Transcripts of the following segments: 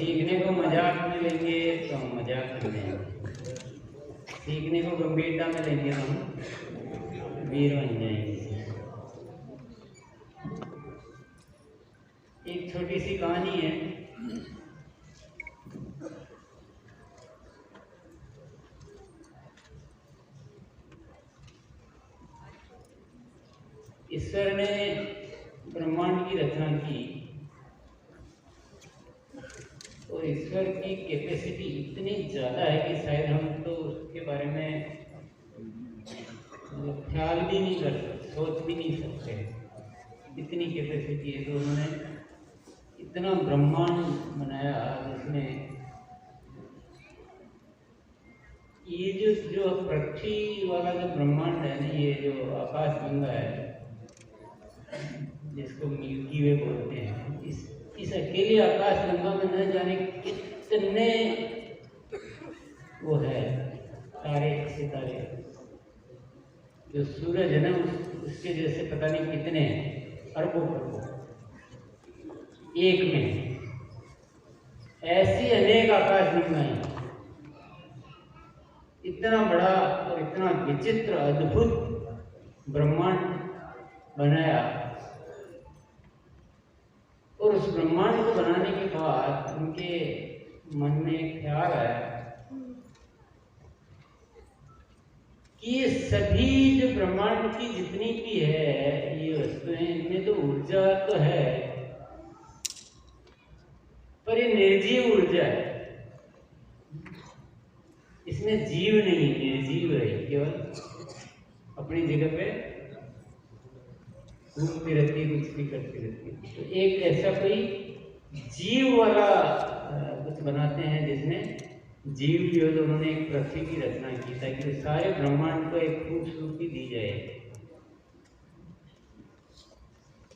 सीखने को मजाक में लेंगे तो हम मजाक में लेंगे, सीखने को गंभीरता में लेंगे तो हम वीर बन जाएंगे। एक छोटी सी कहानी है। ईश्वर ने ब्रह्मांड की रचना की और ईश्वर की कैपेसिटी इतनी ज़्यादा है कि शायद हम तो उसके बारे में ख्याल भी नहीं कर सकते, सोच भी नहीं सकते, इतनी कैपेसिटी है। तो उन्होंने इतना ब्रह्मांड बनाया जिसमें ये जो पृथ्वी वाला जो ब्रह्मांड है ना, ये जो आकाश गंगा है जिसको मिल्की वे बोलते हैं, इस अकेले आकाश गंगा में न जाने कितने वो है तारे सितारे। जो सूरज है ना उसके जैसे पता नहीं कितने अरबों खरबों एक में, ऐसी अनेक आकाश गंगाएं, इतना बड़ा और इतना विचित्र अद्भुत ब्रह्मांड बनाया। और उस ब्रह्मांड को बनाने के बाद उनके मन में एक ख्याल आया कि ये सभी जो ब्रह्मांड की जितनी भी है ये वस्तुएं, इनमें तो ऊर्जा तो है पर ये निर्जीव ऊर्जा है, इसमें जीव नहीं, निर्जीव है, केवल अपनी जगह पे घूमती रहती है, कुछ भी करती रहती है। तो एक ऐसा कोई जीव वाला कुछ बनाते हैं जिसमें जीव भी हो। तो उन्होंने एक पृथ्वी की रचना की ताकि सारे ब्रह्मांड को एक खूबसूरती दी जाए।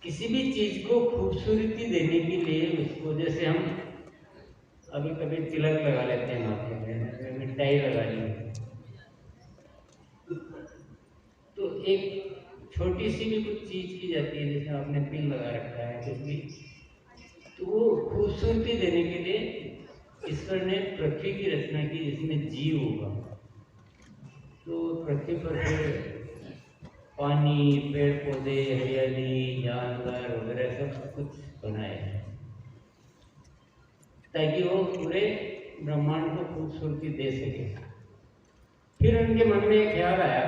किसी भी चीज को खूबसूरती देने के लिए उसको, जैसे हम अभी कभी तिलक लगा लेते हैं माथे में, मिठाई लगा ली, तो एक छोटी सी भी कुछ चीज की जाती है, जैसे आपने तिल लगा रखा है कुछ भी, तो वो खूबसूरती देने के लिए ईश्वर ने पृथ्वी की रचना की जिसमें जीव होगा। तो पृथ्वी पर फिर पानी, पेड़ पौधे, हरियाली, जानवर वगैरह सब कुछ बनाए हैं ताकि वो पूरे ब्रह्मांड को खूबसूरती दे सके। फिर उनके मन में एक ख्याल आया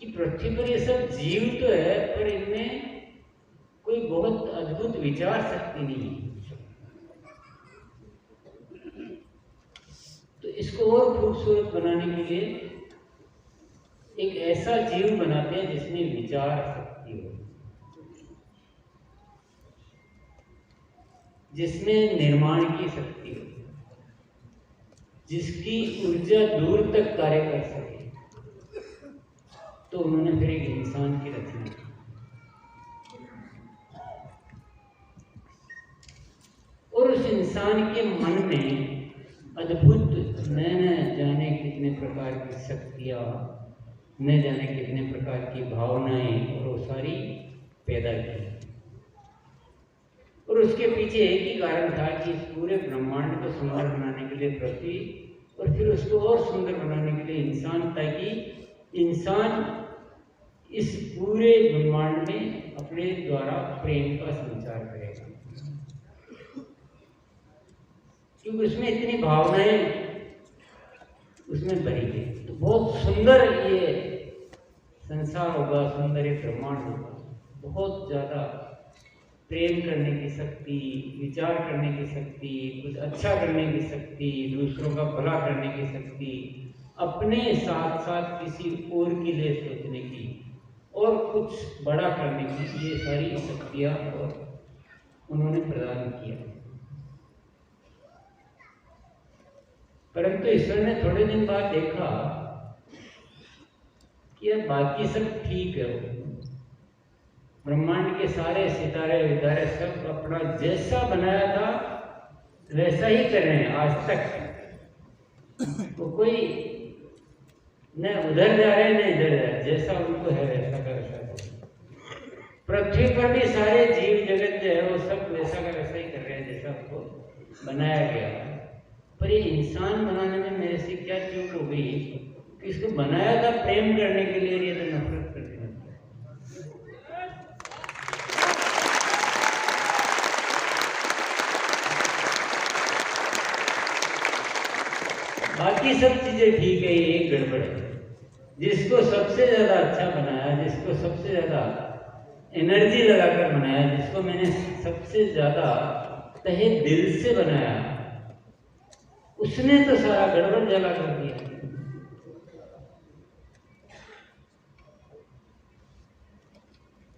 कि पृथ्वी पर ये सब जीव तो है पर इनमें कोई बहुत अद्भुत विचार शक्ति नहीं है, तो इसको और खूबसूरत बनाने के लिए एक ऐसा जीव बनाते हैं जिसमें विचार शक्ति हो, जिसमें निर्माण की शक्ति हो, जिसकी ऊर्जा दूर तक कार्य कर सके। तो उन्होंने फिर एक इंसान की रचना की और उस इंसान के मन में अद्भुत न जाने कितने प्रकार की शक्तियाँ, न जाने कितने प्रकार की भावनाएं और वो सारी पैदा की। और उसके पीछे एक ही कारण था कि इस पूरे ब्रह्मांड को सुंदर बनाने के लिए पृथ्वी और फिर उसको और सुंदर बनाने के लिए इंसान, ताकि इंसान इस पूरे ब्रह्मांड में अपने द्वारा प्रेम का संचार करेगा, क्योंकि उसमें इतनी भावनाएं उसमें भरी गई। तो बहुत सुंदर ये संसार होगा, सुंदर ये ब्रह्मांड होगा, बहुत ज्यादा प्रेम करने की शक्ति, विचार करने की शक्ति, कुछ अच्छा करने की शक्ति, दूसरों का भला करने की शक्ति, अपने साथ साथ किसी और के लिए सोचने की और कुछ बड़ा करने की, ये सारी शक्तियाँ और उन्होंने प्रदान किया। परंतु ईश्वर ने थोड़े दिन बाद देखा कि यार बाकी सब ठीक है, ब्रह्मांड के सारे सितारे वितारे सब अपना जैसा बनाया था वैसा ही कर रहे हैं आज तक। तो कोई न उधर जा रहे हैं न इधर जा रहे, जैसा उनको है वैसा का वैसा। पृथ्वी पर भी सारे जीव जगत जो है वो सब वैसा का वैसा ही कर रहे हैं जैसा उसको बनाया गया है। पर ये इंसान बनाने में मेरे से क्या चूक हो गई कि इसको बनाया था प्रेम करने के लिए, ये तो नफरत कर देना। बाकी सब चीजें ठीक है, ये एक गड़बड़ है। जिसको सबसे ज्यादा अच्छा बनाया, जिसको सबसे ज्यादा एनर्जी लगाकर बनाया, जिसको मैंने सबसे ज्यादा तहे दिल से बनाया, उसने तो सारा गड़बड़ जला कर दिया।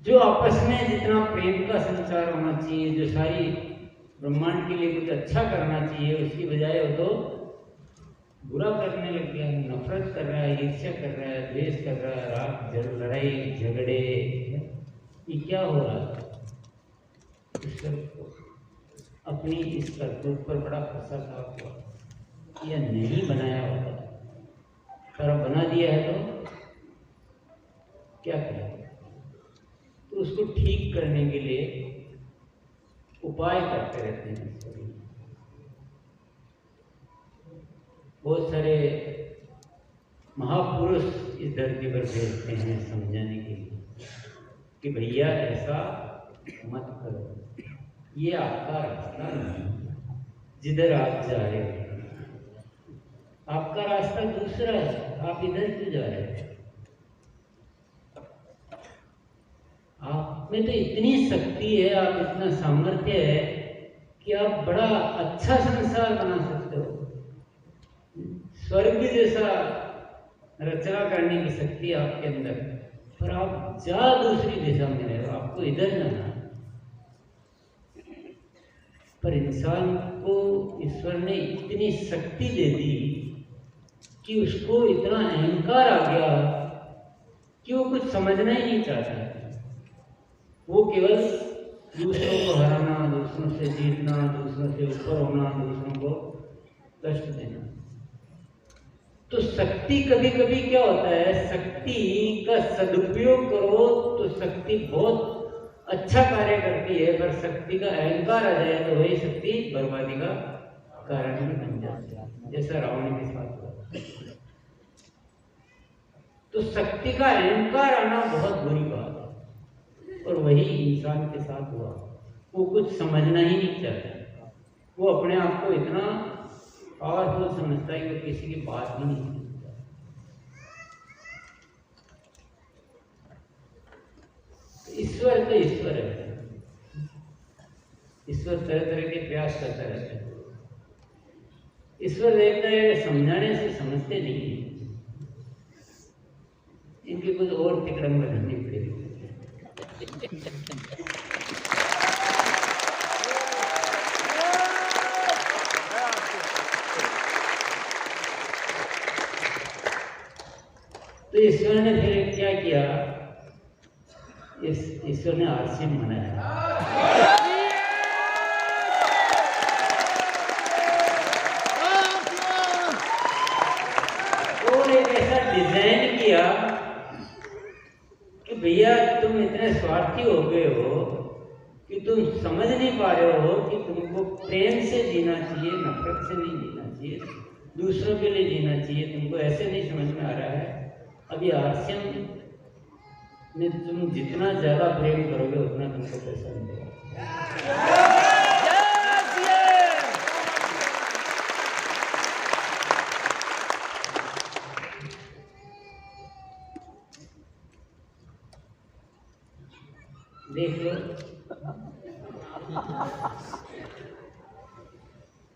जो आपस में जितना प्रेम का संचार होना चाहिए, जो सारी ब्रह्मांड के लिए कुछ अच्छा करना चाहिए, उसकी बजाय वो तो बुरा करने लग गया, नफरत कर रहा है, ईर्ष्या कर रहा है, द्वेष कर रहा है, राग जल, लड़ाई झगड़े। ये क्या हो रहा है? ईश्वर को अपनी इस करतूत पर बड़ा पश्चाताप हुआ, यह नहीं बनाया होता, पर अब बना दिया है तो क्या किया? तो उसको ठीक करने के लिए उपाय करते रहते हैं। बहुत सारे महापुरुष इस धरती पर भेजते हैं समझाने के लिए कि भैया ऐसा मत करो, ये आपका रास्ता नहीं, जिधर आप जा रहे हो आपका रास्ता दूसरा है, आप इधर क्यों जा रहे हो? आप में तो इतनी शक्ति है, आप इतना सामर्थ्य है कि आप बड़ा अच्छा संसार बना सकते हो। स्वर्ग जैसा रचना करने की शक्ति आपके अंदर, पर आप जा दूसरी दिशा में रहे हो, आपको इधर जाना है। पर इंसान को ईश्वर ने इतनी शक्ति दे दी कि उसको इतना अहंकार आ गया कि वो कुछ समझना ही नहीं चाहता। वो केवल दूसरों को हराना, दूसरों से जीतना, दूसरों से ऊपर होना, दूसरों को कष्ट देना। तो शक्ति कभी कभी क्या होता है, शक्ति का सदुपयोग करो तो शक्ति बहुत अच्छा कार्य करती है, पर शक्ति का अहंकार आ जाए तो वही शक्ति बर्बादी का कारण भी बन जाती है, जैसा रावण के साथ हुआ। तो शक्ति का अहंकार आना बहुत बुरी बात है, और वही इंसान के साथ हुआ। वो कुछ समझना ही नहीं चाहता, वो अपने आप को इतना पावरफुल समझता है कि वो किसी की बात ही नहीं सुनता। ईश्वर तो ईश्वर है, ईश्वर तरह तरह के प्रयास करता रहता है। ईश्वर देखता है समझाने से समझते नहीं है, इनकी कुछ और तिकड़म बनानी पड़ेगी। तो ईश्वर ने फिर क्या किया, ईश्वर ने आरसीएम बनाया, और एक ऐसा डिजाइन किया कि भैया तुम इतने स्वार्थी हो गए हो कि तुम समझ नहीं पा रहे हो कि तुमको प्रेम से जीना चाहिए, नफरत से नहीं जीना चाहिए, दूसरों के लिए जीना चाहिए। तुमको ऐसे नहीं समझ में आ रहा है। अभी आरसीएम में तुम जितना ज्यादा प्रेम करोगे उतना तुमको पैसा मिलेगा। देख लो,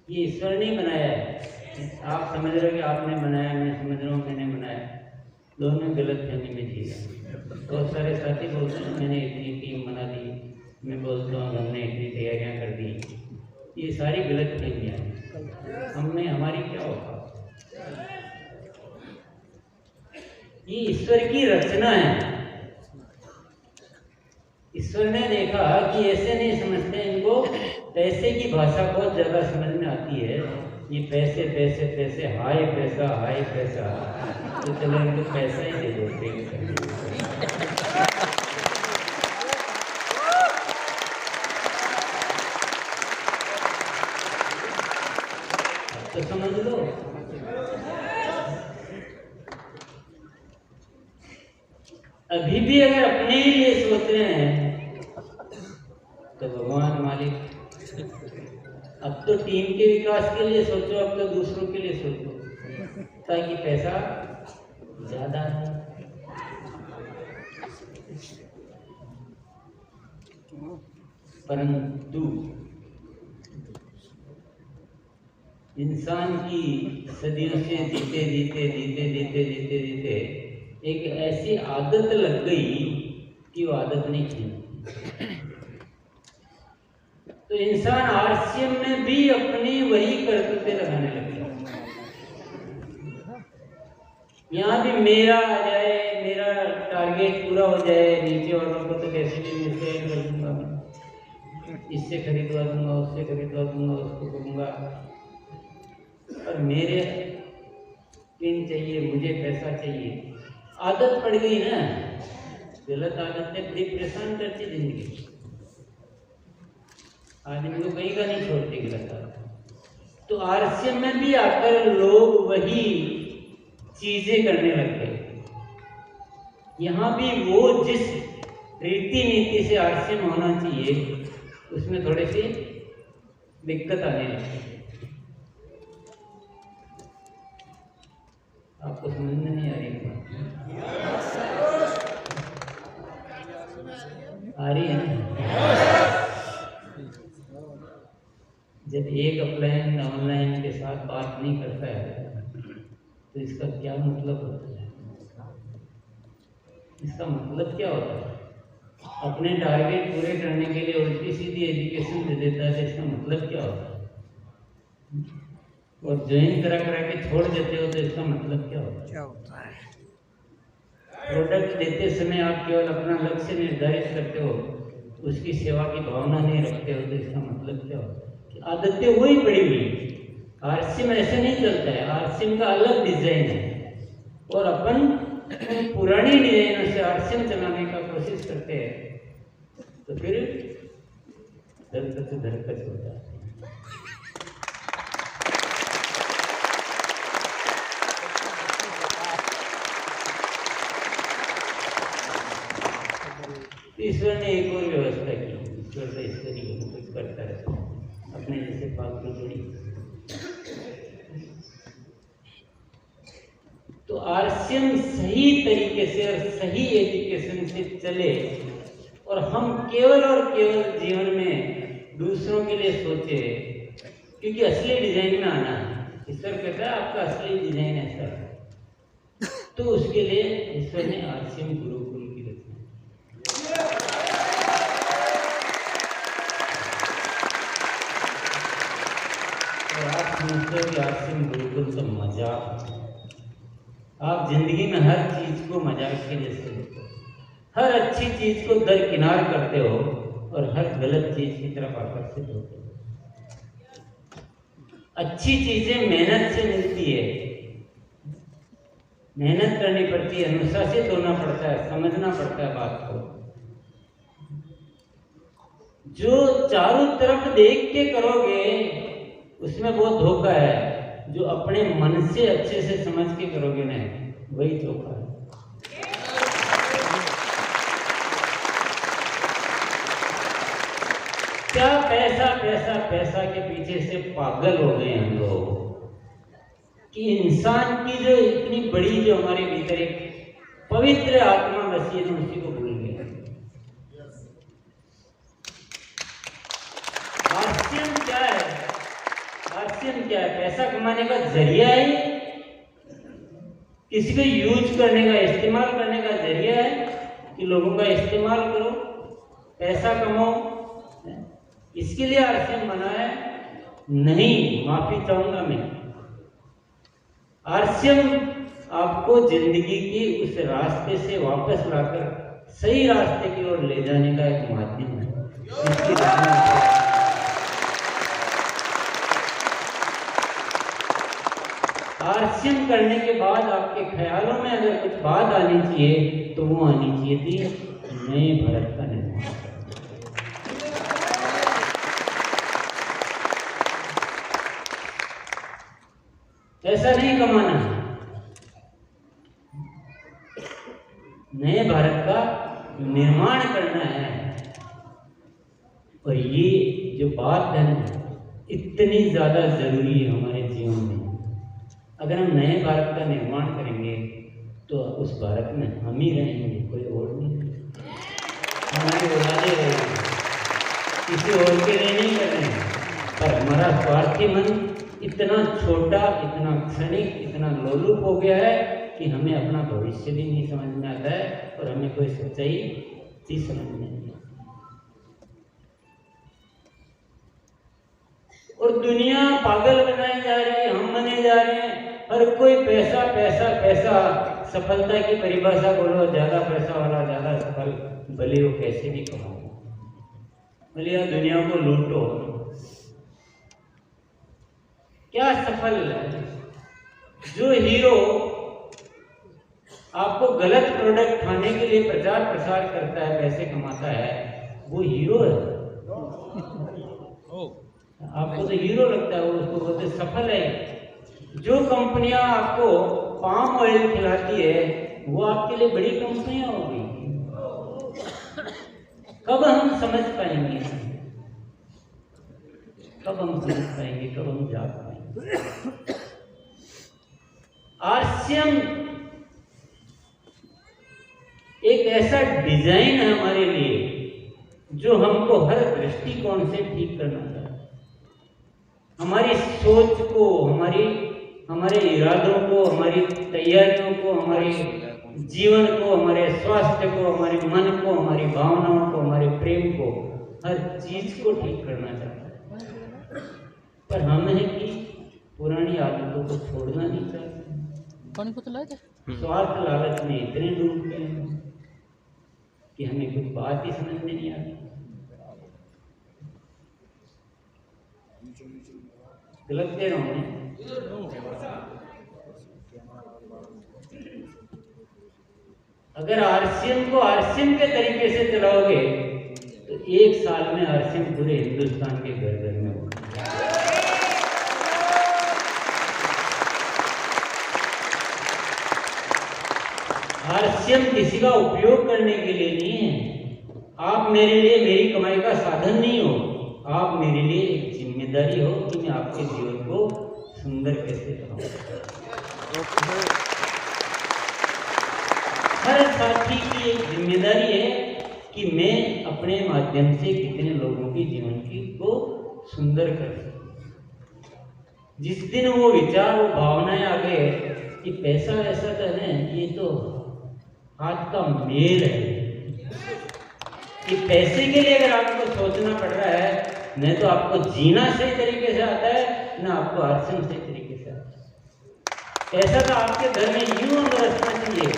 ये ईश्वर ने बनाया है। आप समझ रहे हो कि आपने बनाया, मैं समझ रहा हूँ मैंने बनाया, दोनों गलत फहमी में जी रहे। बहुत सारे साथी बोलते हैं मैंने इतनी टीम बना दी, मैं बोलता हूँ हमने इतनी तैयारियां कर दी। ये सारी गलत फहमियाँ हैं। हमने, हमारी क्या होगा, ये ईश्वर की रचना है। ईश्वर ने देखा कि ऐसे नहीं समझते, इनको पैसे की भाषा बहुत ज्यादा समझ में आती है। ये पैसे पैसे पैसे, हाय पैसा, तो चलो इनको पैसा ही दे देते हैं। अभी भी अगर अपने ही लिए सोच रहे हैं तो भगवान मालिक, अब तो टीम के विकास के लिए सोचो, अब तो दूसरों के लिए सोचो, ताकि पैसा ज्यादा आए। परंतु इंसान की सदियों से जीते जीते जीते जीते जीते जीते एक ऐसी आदत लग गई कि वो आदत नहीं छूटी। तो इंसान आरसीएम में भी अपनी वही करतूतें लगाने लग गया। यहाँ भी मेरा आ जाए, मेरा टारगेट पूरा हो जाए, नीचे वालों को तो कैसे भी मिसगाइड कर दूंगा मैं, इससे खरीदवा दूंगा, उससे खरीदवा दूंगा, उसको करूंगा, और मेरे पिन चाहिए, मुझे पैसा चाहिए। आदत पड़ गई ना, गलत आदतें बड़ी परेशान करती जिंदगी, आदमी को कहीं का नहीं छोड़ती गलत आदत। तो आरसीएम में भी आकर लोग वही चीजें करने लग गए। यहाँ भी वो जिस रीति नीति से आरसीएम होना चाहिए उसमें थोड़ी सी दिक्कत आने लगी। आपको समझ में नहीं आ रही आ रही है ना? जब एक ऑफलाइन ऑनलाइन के साथ बात नहीं करता है तो इसका क्या मतलब होता है? इसका मतलब क्या होता है? अपने टारगेट पूरे करने के लिए उल्टी सीधी एजुकेशन दे देता है, तो इसका मतलब क्या होता है? और ज्वाइन करा के छोड़ देते हो तो इसका मतलब क्या होता है? प्रोडक्ट देते समय आप केवल अपना लक्ष्य निर्धारित करते हो, उसकी सेवा की भावना नहीं रखते हो, तो इसका मतलब क्या होता है? कि आदतें वही पड़ी हुई। आरसीएम ऐसे नहीं चलता है, आरसीएम का अलग डिजाइन है, और अपन पुरानी डिजाइनों से आरसीएम चलाने का कोशिश करते हैं तो फिर धरकस होता है। ईश्वर ने एक और व्यवस्था की, ईश्वर तो ईश्वरी कुछ करता है अपने जैसे फालतू जोड़ी। तो आरसीएम सही तरीके से और सही एजुकेशन से चले और हम केवल और केवल जीवन में दूसरों के लिए सोचे, क्योंकि असली डिजाइन में आना है। ईश्वर कहता है आपका असली डिजाइन ऐसा है, तो उसके लिए ईश्वर ने आरसीएम गुरुकुल की रचना। और आप समझते हो कि आरसीएम गुरुकुल तो मजाक, आप जिंदगी में हर चीज को मजाक के जैसे लेते हो, हर अच्छी चीज को दरकिनार करते हो और हर गलत चीज की तरफ आकर्षित होते हो। अच्छी चीजें मेहनत से मिलती है, मेहनत करनी पड़ती है, अनुशासित होना पड़ता है, समझना पड़ता है बात को। जो चारों तरफ देख के करोगे उसमें बहुत धोखा है, जो अपने मन से अच्छे से समझ के करोगे ना वही धोखा है। क्या पैसा पैसा पैसा के पीछे से पागल हो गए हम लोग कि इंसान की जो इतनी बड़ी जो हमारे भीतर एक पवित्र आत्मा बसी है उसी को भूल गए। आरसीएम क्या है? आरसीएम क्या है? पैसा कमाने का जरिया है, किसी को यूज करने का, इस्तेमाल करने का जरिया है कि लोगों का इस्तेमाल करो, पैसा कमाओ, इसके लिए आरसीएम बना है? नहीं, माफी चाहूंगा मैं। आरसीएम आपको जिंदगी की उस रास्ते से वापस लाकर सही रास्ते की ओर ले जाने का एक माध्यम है। आरसीएम करने के बाद आपके ख्यालों में अगर कुछ बात आनी चाहिए तो वो आनी चाहिए थी नए भारत का निर्माण। ऐसा नहीं कमाना, नए भारत का निर्माण करना है। और ये जो बात है ना, इतनी ज़्यादा ज़रूरी है हमारे जीवन में। अगर हम नए भारत का निर्माण करेंगे तो उस भारत में हम ही रहेंगे, कोई और नहीं। हमारे औलादे रहेंगे, किसी और के लिए नहीं कर रहे हैं। पर हमारा स्वार्थी मन इतना छोटा, इतना क्षणिक, इतना लोलुप हो गया है कि हमें अपना भविष्य भी नहीं समझ में आता है और हमें कोई सच्चाई भी समझ में नहीं आता। और दुनिया पागल बनाई जा रही है, हम बने जा रहे हैं। हर कोई पैसा पैसा पैसा, सफलता की परिभाषा बोलो, ज्यादा पैसा वाला ज्यादा सफल, भले वो कैसे भी कमाओ, भले आप दुनिया को लूटो। क्या सफल है? जो हीरो आपको गलत प्रोडक्ट खाने के लिए प्रचार प्रसार करता है, पैसे कमाता है, वो हीरो है। आपको तो हीरो लगता है, वो उसको बोलते सफल है। जो कंपनियां आपको पाम ऑयल खिलाती है वो आपके लिए बड़ी कंपनियां होगी। कब हम समझ पाएंगे, कब हम समझ पाएंगे, कब हम जाग पाएंगे? आरसीएम एक ऐसा डिजाइन है हमारे लिए जो हमको हर दृष्टिकोण से ठीक करना चाहिए। हमारी सोच को, हमारे इरादों को, हमारी तैयारियों को, हमारे जीवन को, हमारे स्वास्थ्य को, हमारे मन को, हमारी भावनाओं को, हमारे प्रेम को, हर चीज को ठीक करना चाहता है। पर हम है कि पुरानी आदतों को छोड़ना नहीं चाहते। स्वार्थ लालच में इतने डूब गए कि हमें कुछ बात ही समझ में नहीं आती। गलत कह रहा हूं। अगर आरसीएम को आरसीएम के तरीके से चलाओगे तो एक साल में आरसीएम पूरे हिंदुस्तान के घर घर में होगा। आरसीएम किसी का उपयोग करने के लिए नहीं है। आप मेरे लिए, मेरी कमाई का साधन नहीं हो, आप मेरे लिए एक जिम्मेदारी हो कि मैं आपके जीवन को सुंदर कैसे बनाऊं। हर साथी की एक जिम्मेदारी है कि मैं अपने माध्यम से कितने लोगों की जीवन की को सुंदर कर सकूं। जिस दिन वो विचार, वो भावनाएं आ गए कि पैसा ऐसा तो है, ये तो हाथ का मेल है, कि पैसे के लिए अगर आपको सोचना पड़ रहा है, न तो आपको जीना सही तरीके से आता है, न आपको आरसीएम सही तरीके से आता है। पैसा तो आपके घर में यूं बरसना चाहिए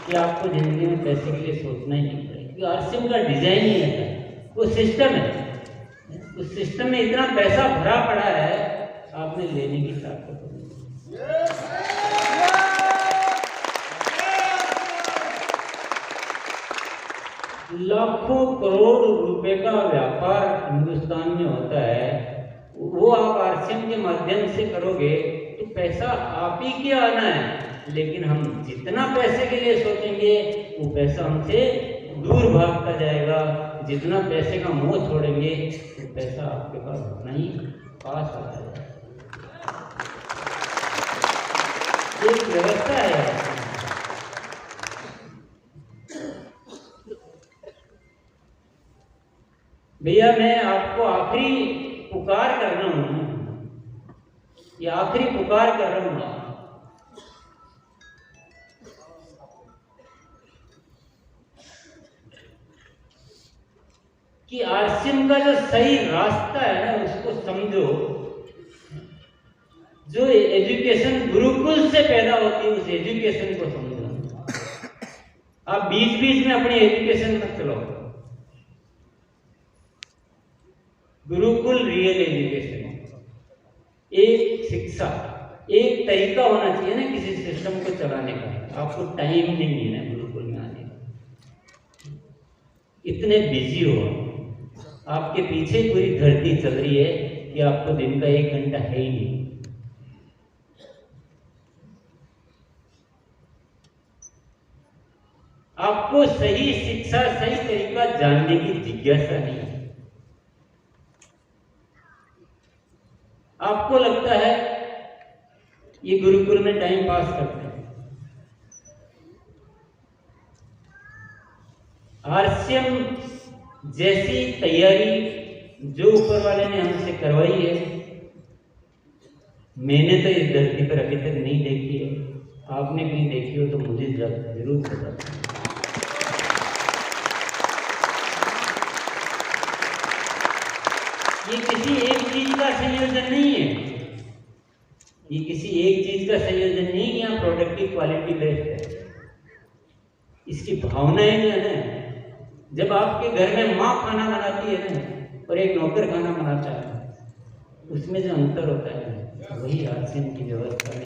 कि आपको जिंदगी में पैसे के लिए सोचना ही नहीं पड़े, क्योंकि आरसीएम का डिजाइन ही ऐसा है, वो सिस्टम है। उस सिस्टम में इतना पैसा भरा पड़ा है, आपने लेने की ताकत नहीं। लाखों करोड़ रुपए का व्यापार हिंदुस्तान में होता है, वो आप आरसीएम के माध्यम से करोगे तो पैसा आप ही के आना है। लेकिन हम जितना पैसे के लिए सोचेंगे वो पैसा हमसे दूर भागता जाएगा। जितना पैसे का मोह छोड़ेंगे तो पैसा आपके पास उतना ही पास आ जाएगा। एक व्यवस्था है। भैया मैं आपको आखिरी पुकार कर रहा हूं, ये आखिरी पुकार कर रहा हूं कि आरसीएम का जो सही रास्ता है ना उसको समझो। जो एजुकेशन गुरुकुल से पैदा होती है उस एजुकेशन को समझो। आप बीच बीच में अपनी एजुकेशन मत चलाओ। गुरुकुल रियल एजुकेशन, एक शिक्षा, एक तरीका होना चाहिए ना किसी सिस्टम को चलाने का। आपको टाइम नहीं है ना गुरुकुल में आने का, इतने बिजी हो, आपके पीछे पूरी धरती चल रही है कि आपको दिन का 1 घंटा है ही नहीं। आपको सही शिक्षा, सही तरीका जानने की जिज्ञासा नहीं है। आपको लगता है ये गुरुकुल में टाइम पास करते हैं। आरसीएम जैसी तैयारी जो ऊपर वाले ने हमसे करवाई है, मैंने तो इस धरती पर अभी तक नहीं देखी है। आपने कहीं देखी हो तो मुझे जरूर बताना। ये किसी एक चीज का संयोजन नहीं है, ये किसी एक चीज का संयोजन नहीं है। यहाँ प्रोडक्टिव क्वालिटी बेस्ड है। इसकी भावनाएं जो है ना, जब आपके घर में माँ खाना बनाती है ना और एक नौकर खाना बनाता है, उसमें जो अंतर होता है वही आरसीएम की व्यवस्था में।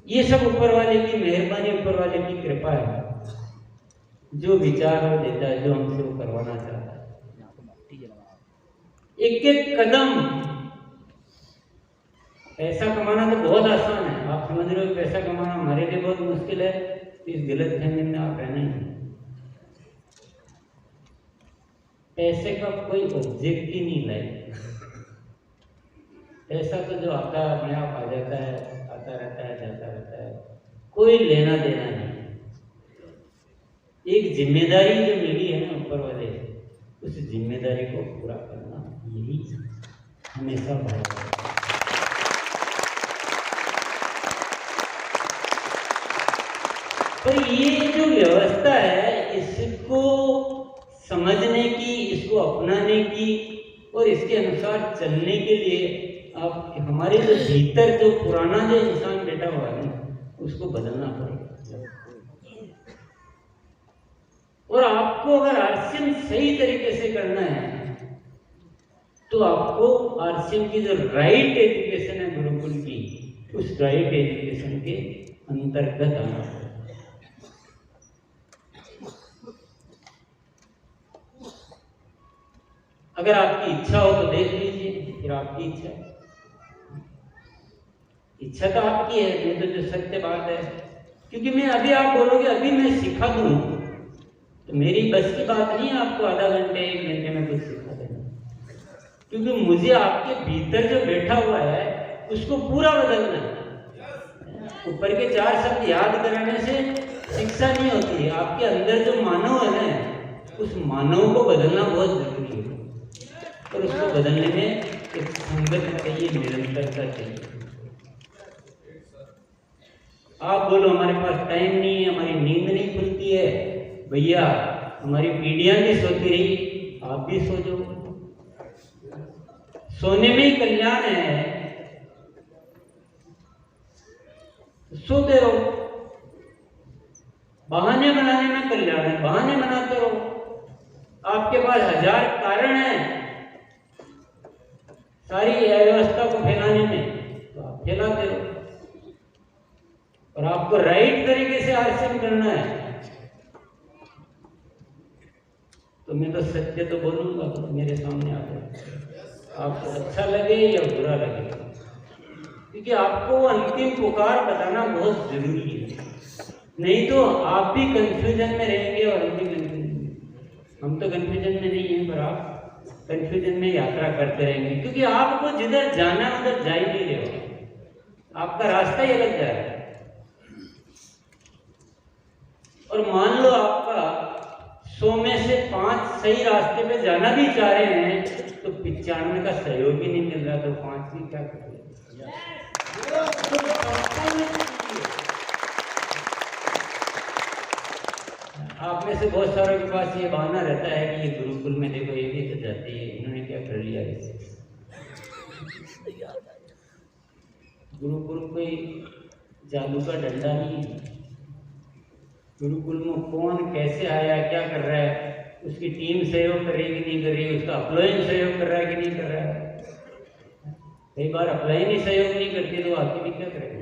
ये सब ऊपर वाले की मेहरबानी, ऊपर वाले की कृपा है। जो विचार वो देता है, जो हमसे वो करवाना चाहता है। एक एक कदम पैसा कमाना तो बहुत आसान है। आप समझ रहे हो पैसा कमाना हमारे लिए बहुत मुश्किल है, तो इस गलत फहमी में आप रहना ही। पैसे का कोई ऑब्जेक्ट ही नहीं लाइफ। पैसा तो जो आता है अपने आप आ जाता है, आता रहता है, जाता रहता है, कोई लेना देना नहीं। एक जिम्मेदारी जो मिली है ना ऊपर वाले, उस जिम्मेदारी को पूरा करना, यही हमेशा भाग। तो ये जो व्यवस्था है, इसको समझने की, इसको अपनाने की और इसके अनुसार चलने के लिए आप हमारे जो भीतर जो पुराना जो इंसान बैठा हुआ है उसको बदलना पड़ेगा। और आपको अगर आरसीएम सही तरीके से करना है तो आपको आरसीएम की जो राइट एजुकेशन है गुरुकुल की, उस राइट एजुकेशन के अंतर्गत आना है। अगर आपकी इच्छा हो तो देख लीजिए, फिर आपकी इच्छा तो आपकी है। ये तो जो सत्य बात है, क्योंकि मैं अभी आप बोलोगे अभी मैं सिखा दूं तो मेरी बस की बात नहीं है आपको आधा घंटे 1 घंटे में कुछ सिखा देना। क्योंकि मुझे आपके भीतर जो बैठा हुआ है उसको पूरा बदलना है। ऊपर के 4 शब्द याद कराने से शिक्षा नहीं होती है। आपके अंदर जो मानव है ना, उस मानव को बदलना बहुत जरूरी है। और उसको बदलने में एक संगत चाहिए, निरंतरता चाहिए। आप बोलो हमारे पास टाइम नहीं है, हमारी नींद नहीं खुलती है, भैया हमारी पीढ़ियां भी सोती रही, आप भी सो जाओ। सोने में ही कल्याण है, सोते रहो। बहाने बनाने में कल्याण है, बहाने बनाते रहो। आपके पास 1000 कारण है सारी अव्यवस्था को फैलाने में, तो आप फैलाते रहो। और आपको राइट तरीके से आरसीएम करना है तो मैं तो सत्य तो बोलूंगा, तो मेरे सामने आकर आपको अच्छा लगे या बुरा लगे, क्योंकि आपको अंतिम पुकार बताना बहुत जरूरी है। नहीं तो आप भी कंफ्यूजन में रहेंगे और हम भी कंफ्यूजन में। हम तो कंफ्यूजन में नहीं है, पर आप कंफ्यूजन में यात्रा करते रहेंगे, क्योंकि आपको जिधर जाना उधर जा ही नहीं रहे हो। आपका रास्ता ही अलग जा रहा है। और मान लो आपका 100 में से 5 सही रास्ते पे जाना भी चाह रहे हैं, तो 95 का सहयोग ही नहीं मिल रहा, तो 5 भी क्या करेंगे? आप में से बहुत सारों के पास ये बहाना रहता है कि ये गुरुकुल में देखो ये भी तो जाती है, इन्होंने क्या कर लिया इससे। गुरुकुल कोई जादू का डंडा नहीं है। गुरुकुल में कौन कैसे आया, क्या कर रहा है, उसकी टीम सहयोग कर रही है कि नहीं कर रही है, उसका अपलाइन सहयोग कर रहा है कि नहीं कर रहा है। कई बार अपलाइन ही सहयोग नहीं करती तो आके भी क्या करेंगे?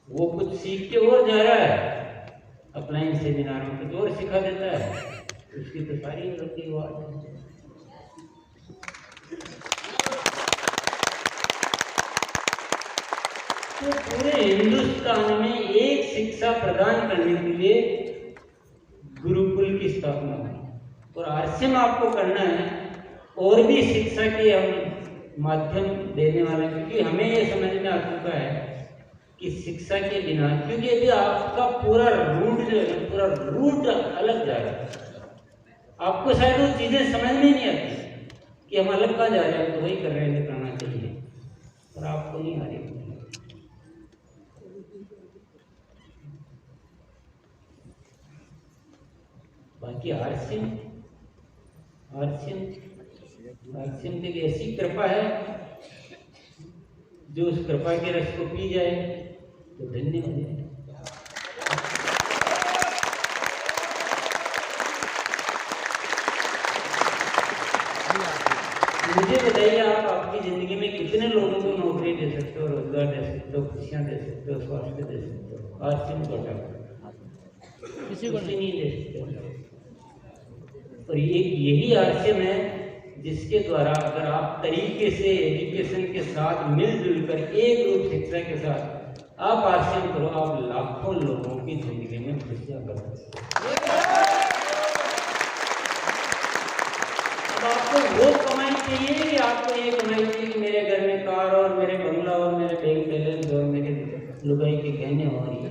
वो कुछ सीख के और जा रहा है, अपलाइन सेमिनार में कुछ और सिखा देता है, उसकी तो सारी गलती हुआ। तो पूरे हिंदुस्तान में एक शिक्षा प्रदान करने के लिए गुरुकुल की स्थापना हुई और आरसीएम आपको करना है और भी शिक्षा के हम माध्यम देने वाले, क्योंकि हमें ये समझ में आ चुका है कि शिक्षा के बिना, क्योंकि अभी आपका पूरा रूट जो है पूरा रूट अलग जा रहा है। आपको शायद वो चीजें समझ में नहीं आती कि हम अलग कहाँ जा रहे हैं, तो वही कर रहे हैं जो करना चाहिए, पर आपको नहीं आ रही। बाकी आरसीएम की एक ऐसी कृपा है, जो उस कृपा के रस को पी जाए तो धन्य हो जाए। मुझे बताइए, आप आपकी जिंदगी में कितने लोगों को नौकरी दे सकते हो, रोजगार दे सकते हो, खुशियां दे सकते हो, स्वास्थ्य दे सकते हो? आरसीएम को किसी को नहीं दे सकते। और यही आरसीएम है जिसके द्वारा अगर आप तरीके से एजुकेशन के साथ मिलजुल कर एक रूप शिक्षा के साथ आप आरसीएम करो, आप लाखों लोगों की जिंदगी में खुशियां कर सकते हो। अब आपको वो कमाई चाहिए कि आपको ये कमाई चाहिए कि मेरे घर में कार और मेरे बंगला और मेरे बैंक बैलेंस और मेरे लुगाई के गहने हो रही है?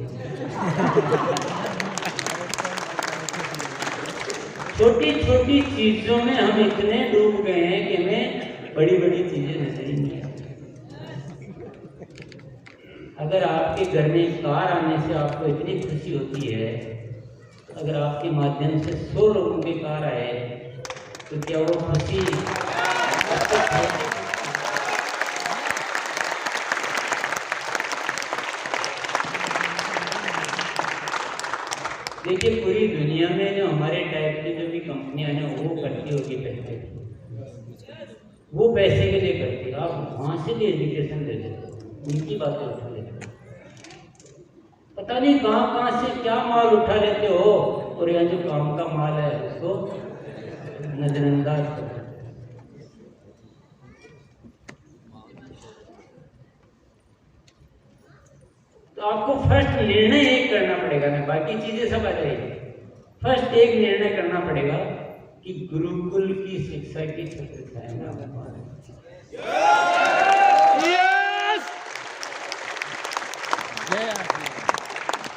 छोटी छोटी चीजों में हम इतने डूब गए हैं कि हमें बड़ी बड़ी चीजें नजर ही नहीं आती। अगर आपके घर में कार आने से आपको इतनी खुशी होती है, अगर आपके माध्यम से 100 लोगों की कार आए, तो क्या वो खुशी? देखिए, पूरी दुनिया में जो हमारे टाइप की जो भी कंपनियां हैं वो करती होगी पैसे, वो पैसे के लिए करती है। आप वहां से भी एजुकेशन दे देते, उनकी बातें उठा लेते, पता नहीं कहां कहां से क्या माल उठा लेते हो, और यहाँ जो काम का माल है उसको नजरअंदाज कर। तो आपको फर्स्ट निर्णय एक करना पड़ेगा ना, बाकी चीजें सब आ जाएगी। फर्स्ट एक निर्णय करना पड़ेगा कि गुरुकुल की शिक्षा की छत्र छाया में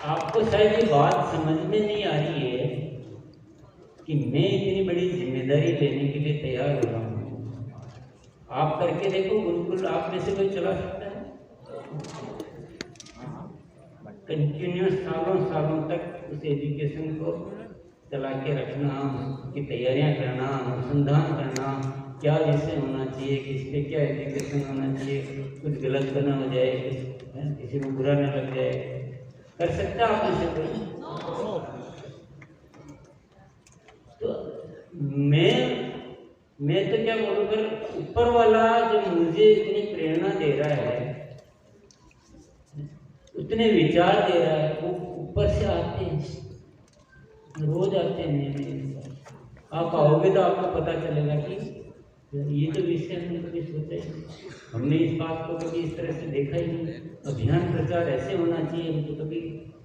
आपको शायद ये बात समझ में नहीं आ रही है कि मैं इतनी बड़ी जिम्मेदारी लेने के लिए तैयार हो रहा हूं। आप करके देखो, गुरुकुल आप में से कोई चला सकता है? कंटिन्यूस सालों तक उस एजुकेशन को चला के रखना, उसकी तैयारियां करना, अनुसंधान करना, क्या विषय होना चाहिए, किस पे क्या एजुकेशन होना चाहिए, कुछ गलत ना हो जाए, किसी को बुरा न लग जाए। कर सकता आप में से कोई? तो मैं तो क्या बोलूं, पर ऊपर वाला जो मुझे इतनी प्रेरणा दे रहा है, उतने विचार दे रहा है, वो ऊपर से आते हैं, रोज आते हैं। आप आओगे तो आपको पता चलेगा कि ये तो विषय हमने कभी सोचा ही नहीं, हमने इस बात को कभी इस तरह से देखा ही नहीं, अभियान प्रचार ऐसे होना चाहिए, हमको कभी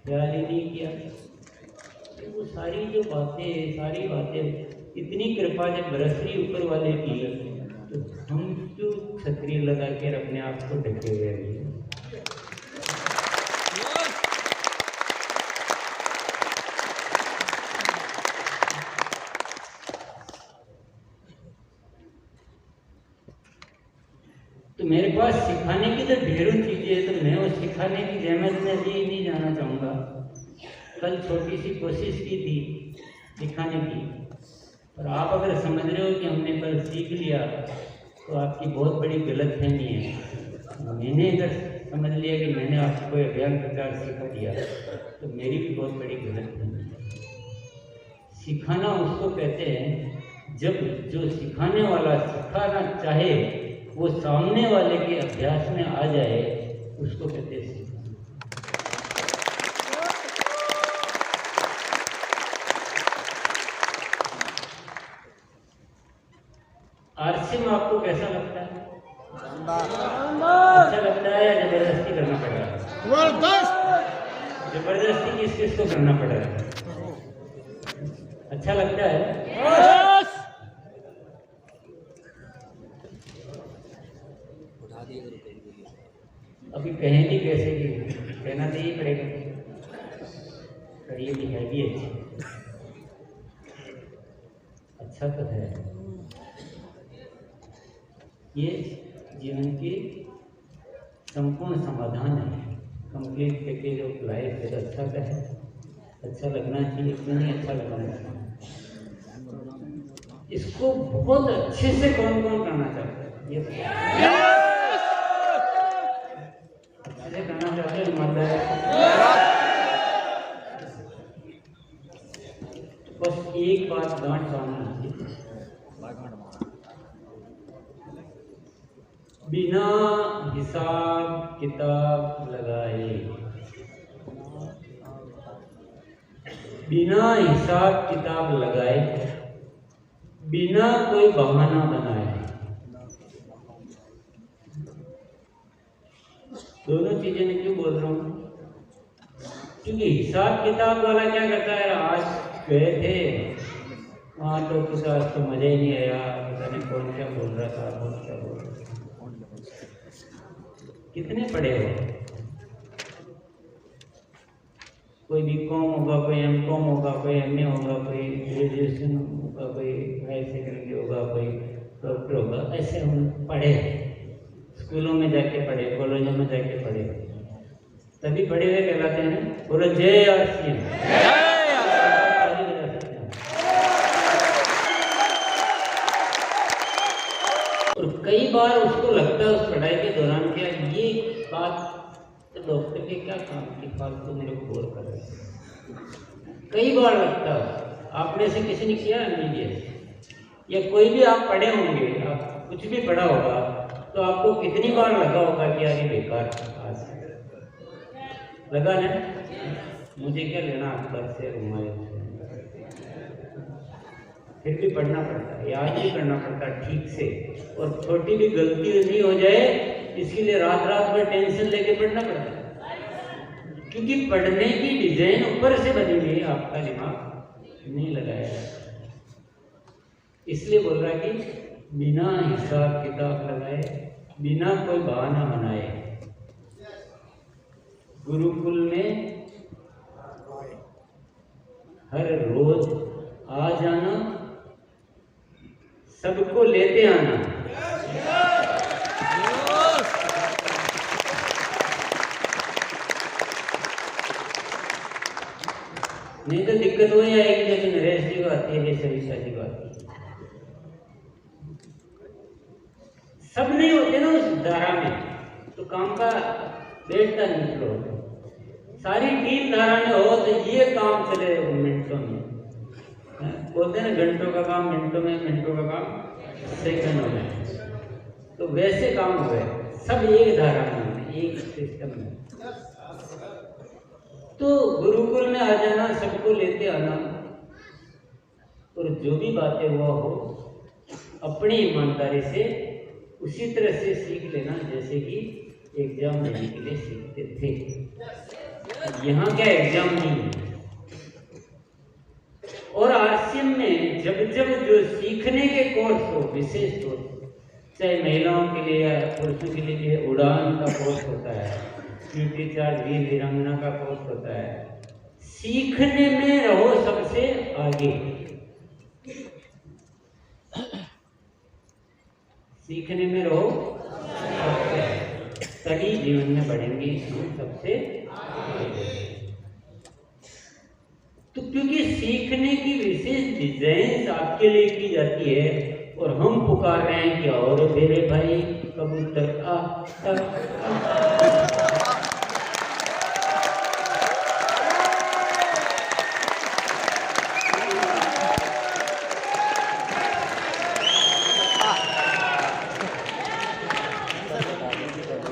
ख्याल ही नहीं किया। तो वो सारी जो बातें, सारी बातें, इतनी कृपा जब बरस रही ऊपर वाले की, तो हम क्यों छतरी लगा के अपने आप को ढके हुए हैं? तो मेरे पास सिखाने की तो ढेरों चीजें हैं, तो मैं वो सिखाने की जहमत में अभी नहीं जाना चाहूँगा। कल छोटी सी कोशिश की थी सिखाने की, और आप अगर समझ रहे हो कि हमने कल सीख लिया, तो आपकी बहुत बड़ी गलतफहमी है। मैंने अगर समझ लिया कि मैंने आपको अभियान प्रचार सिखा दिया, तो मेरी भी बहुत बड़ी गलतफहमी है। सिखाना उसको कहते हैं जब जो सिखाने वाला सिखाना चाहे वो सामने वाले के अभ्यास में आ जाए, उसको कहते हैं सिखाना। आरसीएम आपको कैसा लगता है? अच्छा लगता है या जबरदस्ती करना पड़ रहा है? जबरदस्ती किस किस को करना पड़ रहा है? अच्छा लगता है? अभी कहेंगे कैसे कि कहना तो ही पड़ेगा, करिए भी है भी अच्छा तो है। ये जीवन की संपूर्ण समाधान है, कंप्लीट पैकेज ऑफ लाइफ है। अच्छा तो है, अच्छा लगना चाहिए, क्यों नहीं अच्छा लगना चाहिए? इसको बहुत अच्छे से कौन कौन करना चाहता है? ये अच्छे से करना चाहते हैं ईमानदारी। बस एक बात गांठ बांधना चाहिए, बिना हिसाब किताब लगाए, बिना हिसाब किताब लगाए, बिना कोई बहाना बनाए, दोनों चीजें मैं क्यों बोल रहा हूँ? क्योंकि हिसाब किताब वाला क्या करता है, आज गए थे वहाँ तो कुछ आज तो मजा ही नहीं आया, पता नहीं कौन क्या बोल रहा था, कौन क्या बोल रहा था। कितने पढ़े हो? कोई बीकॉम होगा, कोई एमकॉम होगा, कोई एमए होगा, कोई ग्रेजुएशन होगा, कोई हायर सेकेंडरी होगा, कोई डॉक्टर होगा। ऐसे हम पढ़े, स्कूलों में जाके पढ़े, कॉलेजों में जाके पढ़े, तभी पढ़े हुए कहलाते हैं। बोलो जय आरसीएम। और कई बार उसको लगता है उस पढ़ाई के दौरान कि ये बात तो डॉक्टर के क्या काम की, फालतू मेरे को बोर कर रहे हैं। कई बार लगता है। आप में से किसी ने किया एमबीबीएस या कोई भी आप पढ़े होंगे, आप कुछ भी पढ़ा होगा, तो आपको कितनी बार लगा होगा कि यार ये बेकार आज लगा ना, मुझे क्या लेना अखबार से, रुमाल से। फिर भी पढ़ना पड़ता है, याद भी करना पड़ता है ठीक से, और छोटी भी गलती नहीं हो जाए इसके लिए रात रात भर टेंशन लेके पढ़ना पड़ता है। क्योंकि पढ़ने की डिजाइन ऊपर से बनी हुई है, आपका दिमाग नहीं लगाया। इसलिए बोल रहा है कि बिना हिसाब किताब लगाए, बिना कोई बहाना बनाए, गुरुकुल में हर रोज आ जाना, सबको लेते आना। नहीं तो दिक्कत वही आएगी जैसे नरेश जी को आती है, जैसे सविता जी को आती है। सब नहीं होते ना उस धारा में, तो काम का बैठता नहीं फ्लो। सारी टीम धारा में हो तो ये काम चले मिनटों में। बोलते हैं ना घंटों का काम मिनटों में, मिनटों का काम सेकंडों में। तो वैसे काम हुए, सब एक धारा में, एक सिस्टम में। तो गुरुकुल में आ जाना, सबको लेते आना, और जो भी बातें हुआ हो अपनी ईमानदारी से उसी तरह से सीख लेना जैसे कि एग्जाम देने के लिए सीखते थे। यहाँ क्या एग्जाम नहीं है। और आरसीएम में जब जब जो सीखने के कोर्स हो, विशेष कोर्स, चाहे महिलाओं के लिए या पुरुषों के लिए उड़ान का कोर्स होता है, ड्यूटी चार्ज वीर वीरांगना का कोर्स होता है, सीखने में रहो सबसे आगे। सीखने में रहो सबसे, तभी जीवन में बढ़ेंगे सबसे आगे। तो क्योंकि सीखने की विशेष डिजाइन आपके लिए की जाती है, और हम पुकार रहे हैं कि और मेरे भाई कबूतर आ,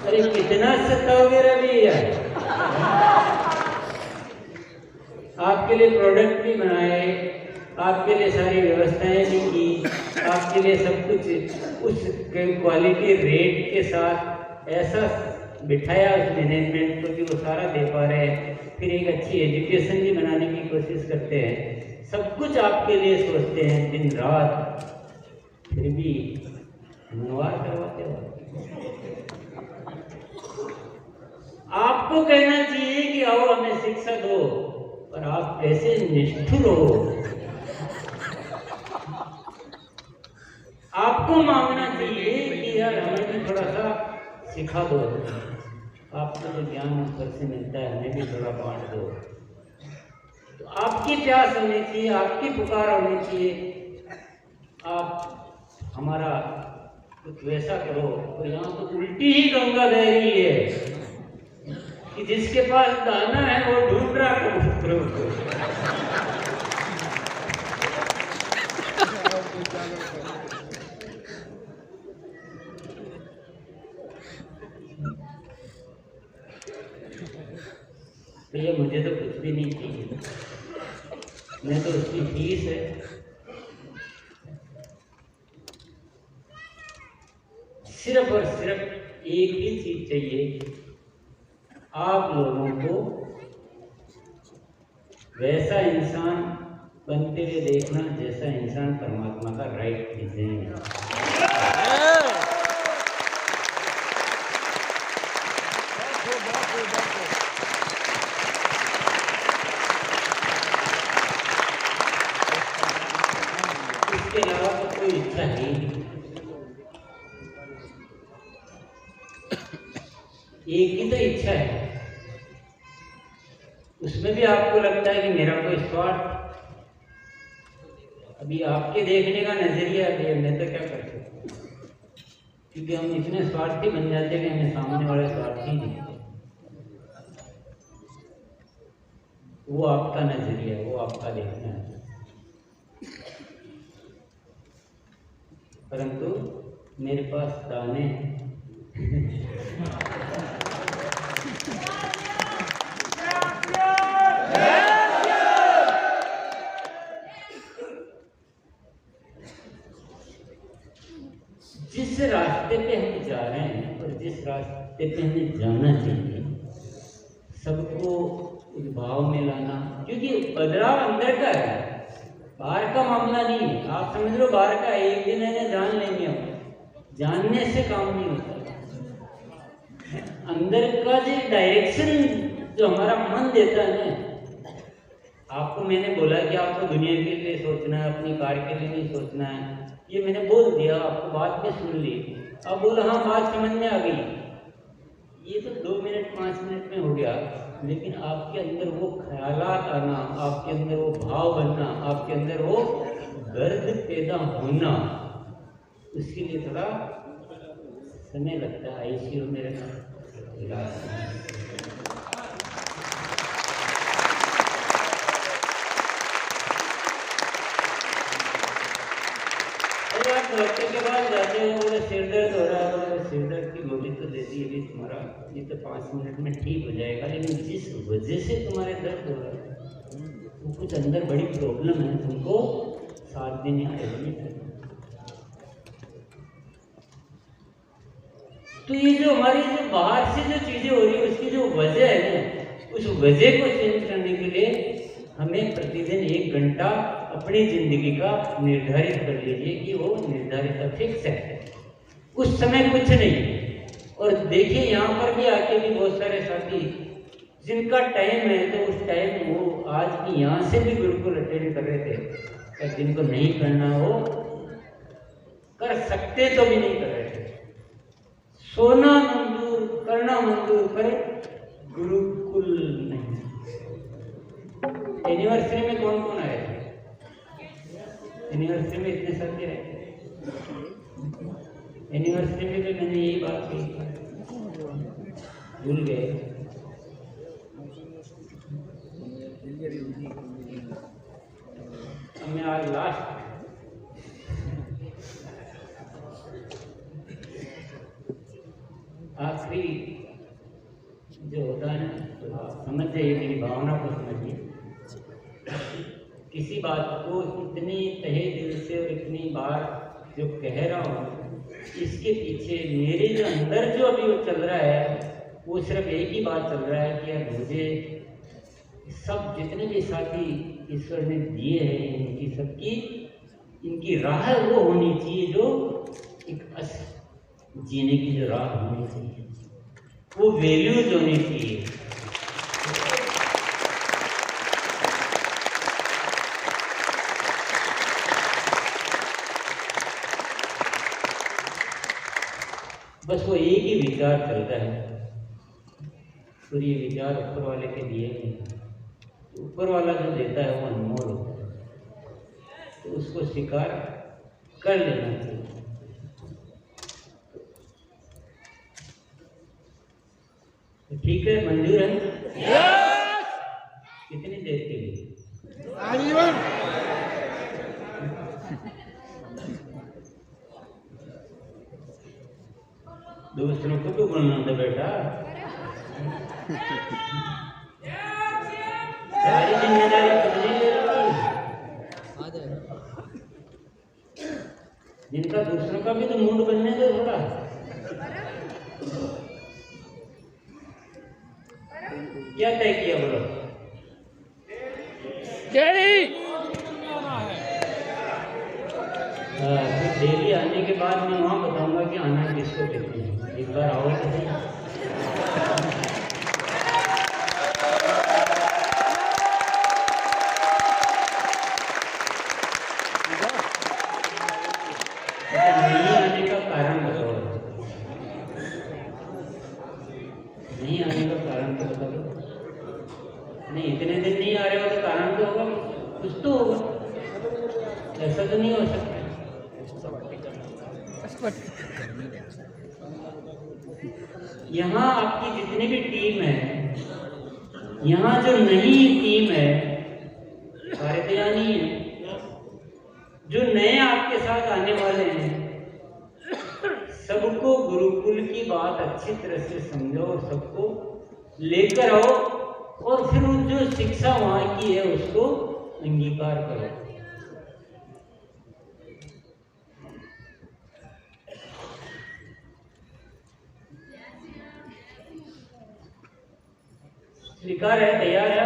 अरे कितना सताओगे रवि यार। आपके लिए प्रोडक्ट भी बनाए, आपके लिए सारी व्यवस्थाएं भी की, आपके लिए सब कुछ उस क्वालिटी रेट के साथ ऐसा बिठाया उस मैनेजमेंट को कि वो सारा दे पा रहे हैं। फिर एक अच्छी एजुकेशन भी बनाने की कोशिश करते हैं, सब कुछ आपके लिए सोचते हैं दिन रात, फिर भी मनवार करवाते हो। आपको कहना चाहिए कि आओ हमें शिक्षा दो, पर आप कैसे निष्ठुर हो। आपको मांगना चाहिए कि यार हमें भी थोड़ा सा सिखा दो, आपको जो ज्ञान ऊपर से मिलता है हमें भी थोड़ा बांट दो। तो आपकी प्यास होनी चाहिए, आपकी पुकार होनी चाहिए, आप हमारा कुछ वैसा करो। तो यहाँ तो उल्टी ही गंगा बह रही है कि जिसके पास दाना है वो ढूंढ रहा कबूतरों को। तो ये मुझे तो कुछ भी नहीं चाहिए, मैं तो उसकी फीस है। सिर्फ और सिर्फ एक ही चीज चाहिए, आप लोगों को वैसा इंसान बनते हुए देखना जैसा इंसान परमात्मा का राइट डिजाइन है। इसके अलावा तो कोई इच्छा ही नहीं। एक ही तो इच्छा है, उसमें भी आपको लगता है कि मेरा कोई स्वार्थ। अभी आपके देखने का नजरिया है, मैं तो क्या कर सकता, क्योंकि हम इतने स्वार्थी बन जाते हैं कि हमें सामने वाले स्वार्थी नहीं। वो आपका नजरिया है, वो आपका देखना है। परंतु मेरे पास दाने हैं। जिस रास्ते पे हम जा रहे हैं और जिस रास्ते पे हमें जाना चाहिए, सबको एक भाव में लाना, क्योंकि बदलाव अंदर का है, बाहर का मामला नहीं है। आप समझ लो बाहर का एक दिन है जान लेंगे हम, जानने से काम नहीं होता। अंदर का जो डायरेक्शन जो हमारा मन देता है ना, आपको मैंने बोला कि आपको दुनिया के लिए सोचना है, अपनी कार के लिए नहीं सोचना है, ये मैंने बोल दिया, आपको बात में सुन ली, अब बोला हाँ बात समझ में आ गई। ये तो 2 मिनट 5 मिनट में हो गया, लेकिन आपके अंदर वो ख्यालात आना, आपके अंदर वो भाव बनना, आपके अंदर वो दर्द पैदा होना, उसके लिए थोड़ा समय लगता है। आईसीयू में रहना इलाज। डॉक्टर के पास जाते हो, बोले सिर दर्द हो रहा है, बोले सिर दर्द की गोली तो दे दी अभी तुम्हारा, ये तो 5 मिनट में ठीक हो जाएगा, लेकिन जिस वजह से तुम्हारे दर्द हो रहा है वो कुछ अंदर बड़ी प्रॉब्लम है, तुमको 7 दिन यहाँ एडमिट है। तो ये जो हमारी जो बाहर से जो चीजें हो रही है उसकी जो वजह है ना, उस वजह को चेंज करने के लिए हमें प्रतिदिन 1 घंटा अपनी जिंदगी का निर्धारित कर लीजिए कि वो निर्धारित फिक्स है, उस समय कुछ नहीं। और देखिए यहाँ पर भी आके भी बहुत सारे साथी जिनका टाइम है, तो उस टाइम वो आज भी यहाँ से भी बिल्कुल अटेंड कर रहे थे, जिनको नहीं करना वो कर सकते तो भी नहीं कर रहे थे। सोना मंजूर, करना मंजूर, पर गुरुकुल नहीं। एनिवर्सरी में कौन कौन आए थे? एनिवर्सरी में इतने साथी आए थे। एनिवर्सरी में भी मैंने यही बात कही, भूल गए। मैं आज लास्ट आखिरी जो होता है ना, तो आप समझ जाइए, मेरी भावना को समझिए। किसी बात को इतनी तहे दिल से और इतनी बार जो कह रहा हूँ इसके पीछे मेरे जो अंदर जो अभी वो चल रहा है वो सिर्फ एक ही बात चल रहा है कि यार मुझे सब जितने भी साथी ईश्वर ने दिए हैं इनकी सबकी इनकी राह वो होनी चाहिए जो एक जीने की जो राह होनी चाहिए, वो वैल्यूज होनी चाहिए। बस वो एक ही विचार चलता है और ये विचार ऊपर वाले के दिए नहीं। ऊपर वाला जो देता है वो अनमोल होता है, तो उसको स्वीकार कर लेना चाहिए। ठीक है, मंजूर है? कितनी देर के लिए? आजीवन। दूसरों को तो बोलना था बेटा, सारी जिम्मेदारी तुमने ले ली। जिनका दूसरों का भी तो मूड बनने दो थोड़ा। क्या तय किया बोलो? फिर डेली आने के बाद मैं वहाँ बताऊंगा कि आना किसको कहते हैं। एक बार आओ तो सही। नहीं आने का कारण बताओ। नहीं आने का कारण तो बता दो। नहीं, इतने दिन नहीं आ रहे हो तो कारण तो होगा, कुछ तो होगा, ऐसा तो नहीं हो सकता। यहाँ आपकी जितनी भी टीम है, यहाँ जो नई टीम है भारतीयानी है, जो नए आपके साथ आने वाले हैं, सबको गुरुकुल की बात अच्छी तरह से समझो और सबको लेकर आओ और फिर जो शिक्षा वहाँ की है उसको अंगीकार करो। स्वीकार है, तैयार है?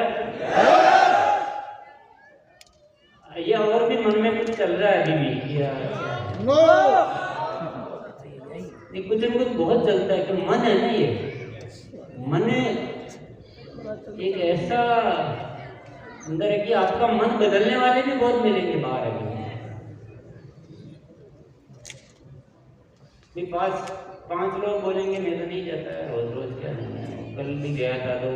या और भी मन में कुछ चल रहा है अभी भी? नहीं, कुछ न कुछ बहुत चलता है कि मन है ना, ये मन एक ऐसा अंदर है कि आपका मन बदलने वाले भी बहुत मिलेंगे बाहर अभी। पांच लोग बोलेंगे मैं तो नहीं जाता है रोज रोज, क्या नहीं। कल भी गया था तो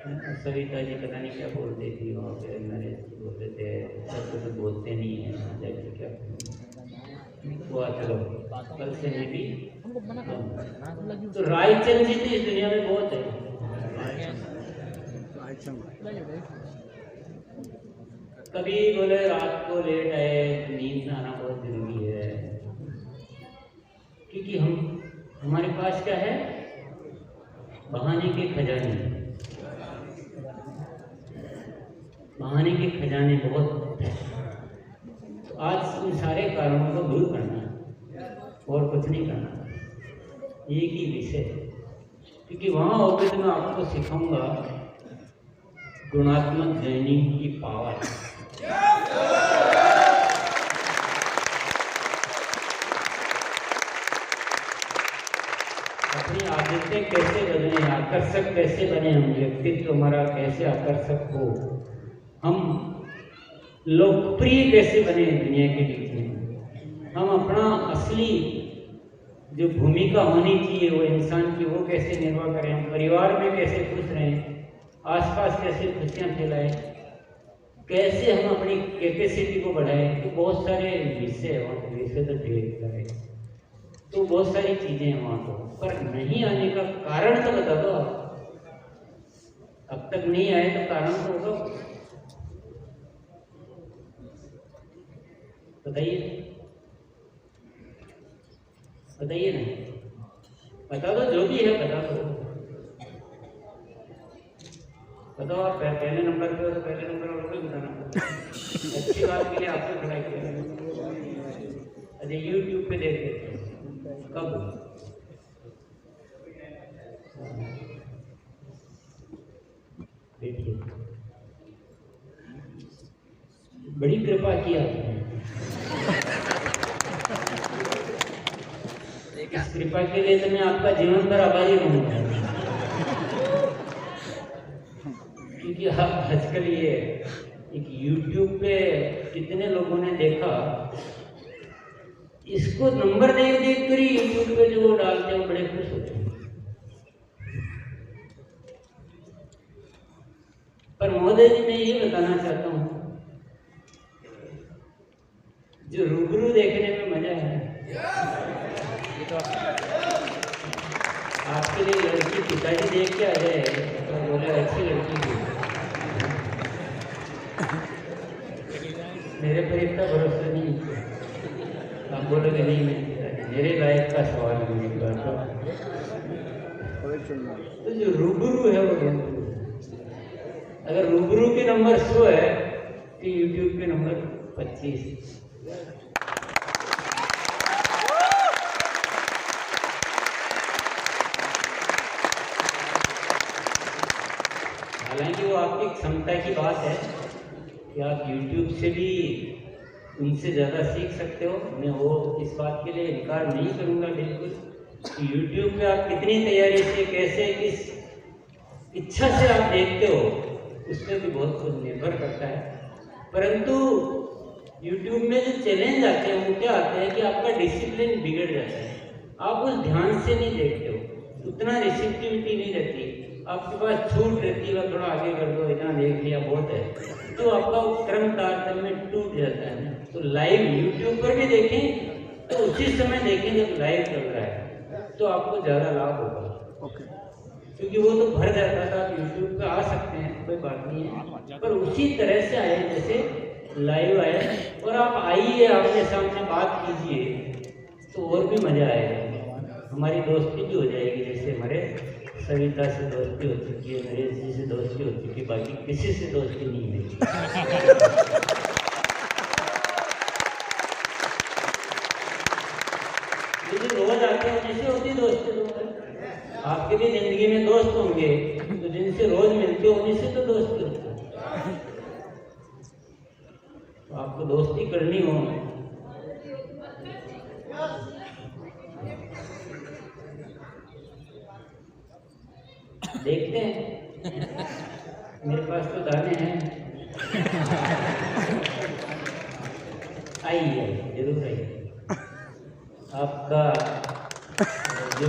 सविता जी पता नहीं क्या बोल रही थी वहाँ पे, नरेश जी बोल रहे थे सबको तो बोलते नहीं है जाके क्या हुआ। चलो कल से मैं भी तो रायचंद जी तो इस दुनिया में बहुत है। कभी बोले रात को लेट आए, नींद आना बहुत जरूरी है, क्योंकि हमारे पास क्या है, बहाने के खजाने। बहाने के खजाने बहुत है। तो आज इन सारे कारणों को दूर करना है और कुछ नहीं करना, एक ही विषय। क्योंकि वहाँ होकर तो मैं आपको सिखाऊंगा गुणात्मक जर्निंग की पावर। अपनी आदतें कैसे बदलें, आकर्षक कैसे बने, हम व्यक्तित्व हमारा कैसे आकर्षक हो, हम लोकप्रिय कैसे बने दुनिया के बीच में, हम अपना असली जो भूमिका होनी चाहिए वो इंसान की वो कैसे निर्वाह करें, हम परिवार में कैसे खुश रहें, आसपास कैसे खुशियाँ फैलाएं, कैसे हम अपनी कैपेसिटी को बढ़ाएं। तो बहुत सारे विषय हैं वहाँ, विषय तो ढेर सारे, तो बहुत सारी चीज़ें हैं वहाँ पर नहीं आने का कारण तो बता दो। अब तक नहीं आए तो कारण तो होगा, बताइए बताइए ना, बता दो जो भी है बता दो। बताओ आप पहले नंबर पे हो तो पहले नंबर वालों को बताना। अच्छी बात के लिए आपको खड़ा किया, अच्छा यूट्यूब पे देख लेते हैं कब? देखिए बड़ी कृपा की आपने, इस कृपा के लिए तो मैं आपका जीवन भर आभारी रहूंगा, क्योंकि आजकल ये एक YouTube पे कितने लोगों ने देखा, इसको नंबर देख देख कर ही YouTube पे जो डालते हैं वो बड़े खुश होते हैं। पर महोदय जी मैं ये बताना चाहता हूँ, जो रूबरू देखने में मजा है, आपके लिए लड़की पिताजी देख के आ जाए तो बोले अच्छी लड़की थी, मेरे पर इतना भरोसा नहीं, आप बोलोगे नहीं मेरे लायक का सवाल है। तो जो रूबरू है वो रूबरू, अगर रूबरू के नंबर 100 है तो यूट्यूब के नंबर 25। हालांकि वो आपकी क्षमता की बात है कि आप YouTube से भी उनसे ज़्यादा सीख सकते हो, मैं वो इस बात के लिए इनकार नहीं करूँगा बिल्कुल कि YouTube पे आप कितनी तैयारी से, कैसे, किस इच्छा से आप देखते हो उस पर भी बहुत कुछ निर्भर करता है। परंतु YouTube में जो चैलेंज आते हैं वो क्या आते हैं कि आपका डिसिप्लिन बिगड़ जाता है, आप उस ध्यान से नहीं देखते हो, उतना रिसेप्टिविटी नहीं रहती, आपके पास छूट रहती है, थोड़ा आगे कर दो, इतना देख लिया बहुत है, तो आपका क्रम तारतम्य टूट जाता है। तो लाइव यूट्यूब पर भी देखें तो उसी समय देखें जब लाइव चल रहा है, तो आपको ज़्यादा लाभ होगा। क्योंकि वो तो भर जाता था, आप यूट्यूब पे आ सकते हैं, कोई बात नहीं है, पर उसी तरह से आए जैसे लाइव आए, और आप आइए, आपके सामने बात कीजिए तो और भी मज़ा आएगा, हमारी दोस्ती भी हो जाएगी। जैसे हमारे सविता से दोस्ती हो चुकी है, नरेश जी से दोस्ती हो चुकी है, बाकी किसी से दोस्ती नहीं है। जो रोज आते हैं उनसे होती दोस्ती, आपके भी जिंदगी में दोस्त होंगे, तो जिनसे रोज मिलते हो उन्हीं से तो दोस्ती होती है। तो आपको दोस्ती करनी हो, देखते हैं, मेरे पास तो दाने हैं, आइए जरूर आइए, आपका जो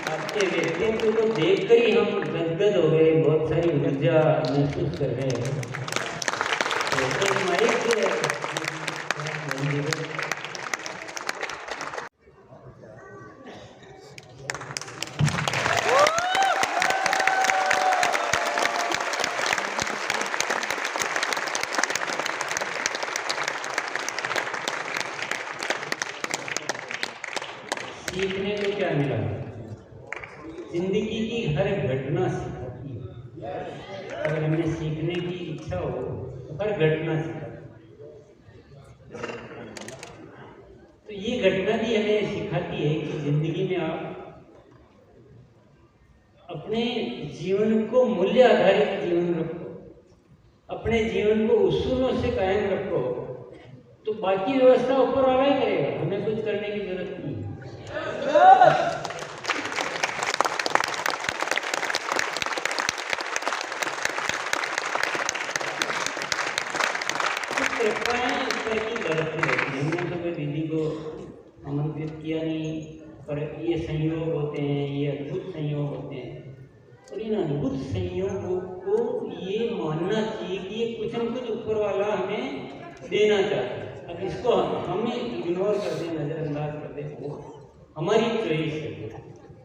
आपके व्यक्तित्व को देखकर ही हम गदगद हो गए, बहुत सारी ऊर्जा महसूस कर रहे हैं। तो हमारे सीखने को क्या मिला? जिंदगी की हर घटना सिखाती है। अगर हमें सीखने की इच्छा हो तो हर घटना सिखाती है। तो ये घटना भी हमें सिखाती है कि जिंदगी में आप अपने जीवन को मूल्य आधारित जीवन रखो, अपने जीवन को उसूलों से कायम रखो, तो बाकी व्यवस्था ऊपर वाला ही करेगा, हमें कुछ करने की जरूरत नहीं है। हमने तो कोई दीदी को आमंत्रित किया नहीं, पर ये संयोग होते हैं, ये अद्भुत संयोग होते हैं, और इन अद्भुत संयोगों को ये मानना चाहिए कि ये कुछ न कुछ ऊपर वाला हमें देना चाहता है। अब इसको हमें इग्नोर कर दें, नज़रअंदाज कर दें, वो हमारी चॉइस है।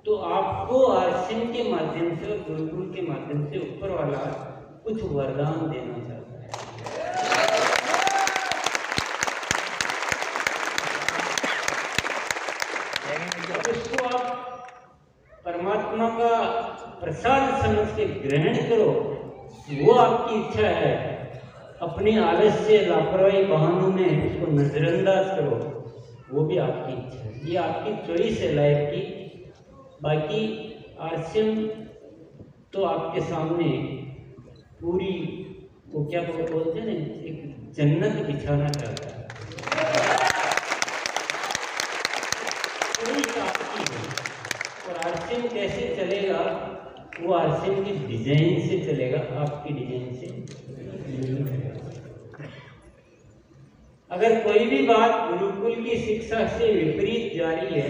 तो आपको आश्रम के माध्यम से और गुरुकुल के माध्यम से ऊपर वाला कुछ वरदान देना चाहता है। उसको आप परमात्मा का प्रसाद समझ के ग्रहण करो, वो आपकी इच्छा है। अपनी आलस्य, लापरवाही, बहानों में उसको नजरअंदाज करो, वो भी आपकी इच्छा है। ये आपकी चॉइस है लाइफ की। बाकी आरसीएम तो आपके सामने पूरी, वो क्या बोलते हैं ना, एक जन्नत बिछाना चाहता है। और आरसीएम कैसे चलेगा? वो आरसीएम की डिजाइन से चलेगा, आपकी डिजाइन से। अगर कोई भी बात गुरुकुल की शिक्षा से विपरीत जा रही है,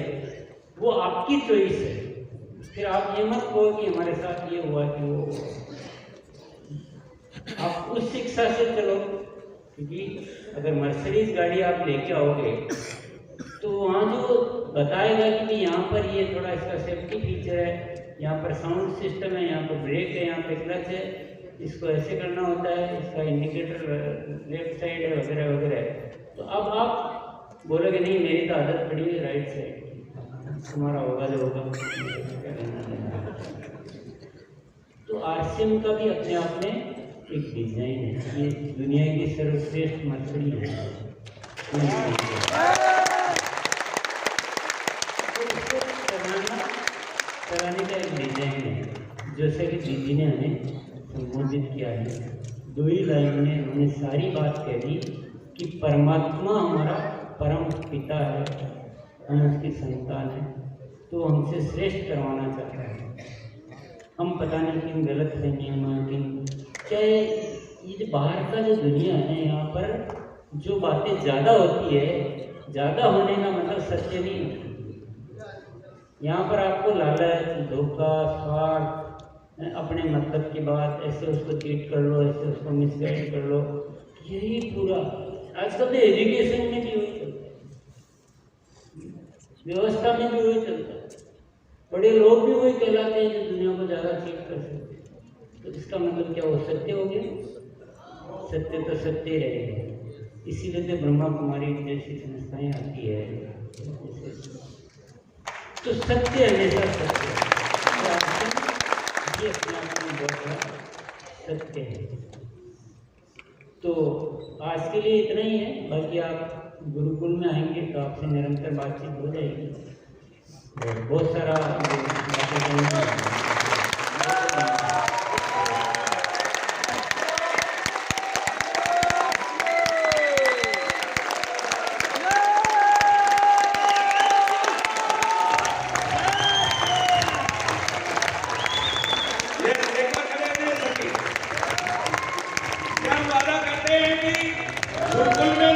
वो आपकी चॉइस है। फिर आप ये मत कहो कि हमारे साथ ये हुआ कि वो हुआ। आप उस शिक्षा से चलो, क्योंकि अगर मर्सिडीज गाड़ी आप लेके आओगे तो वहाँ जो बताएगा कि यहाँ पर ये थोड़ा इसका सेफ्टी फीचर है, यहाँ पर साउंड सिस्टम है, यहाँ पर ब्रेक है, यहाँ पे क्लच है, इसको ऐसे करना होता है, इसका इंडिकेटर लेफ्ट साइड है, वगैरह वगैरह। तो अब आप बोलोगे नहीं, मेरी तो आदत पड़ी है राइट साइड, तुम्हारा होगा जो होगा। तो आरसीएम का भी अपने आप में एक डिजाइन है। ये दुनिया की सर्वश्रेष्ठ मछली है। चलाने का एक डिजाइन है। जैसे कि दीदी ने हमें संबोधित किया है, 2 ही लाइन में उन्होंने सारी बात कह दी कि परमात्मा हमारा परम पिता है, हम उसकी संतान है, तो हमसे श्रेष्ठ करवाना चाहता है। हम पता नहीं किन गलत फहमियों में, किन क्या ये जो बाहर का जो दुनिया है, यहाँ पर जो बातें ज़्यादा होती है, ज़्यादा होने का मतलब सत्य नहीं है। यहाँ पर आपको लालच, धोखा, स्वार्थ, अपने मतलब की बात, ऐसे उसको चीट कर लो, ऐसे उसको मिसगाइड कर लो, यही पूरा आजकल तो एजुकेशन में भी वही चलता है, व्यवस्था में भी वही चलता है। बड़े लोग भी वही कहलाते हैं जो दुनिया को ज़्यादा चीट कर सकते हैं। तो इसका मतलब क्या, वो सत्य हो गया? सत्य तो सत्य रहेगा। इसीलिए तो ब्रह्मा कुमारी जैसी संस्थाएं आती है। तो सत्य हमेशा सत्य है, ये अपने आप में बहुत बड़ा सत्य है। तो आज के लिए इतना ही है। बाकी आप गुरुकुल में आएंगे तो आपसे निरंतर बातचीत हो जाएगी और बहुत सारा वादा करते हैं कि गुरुकुल में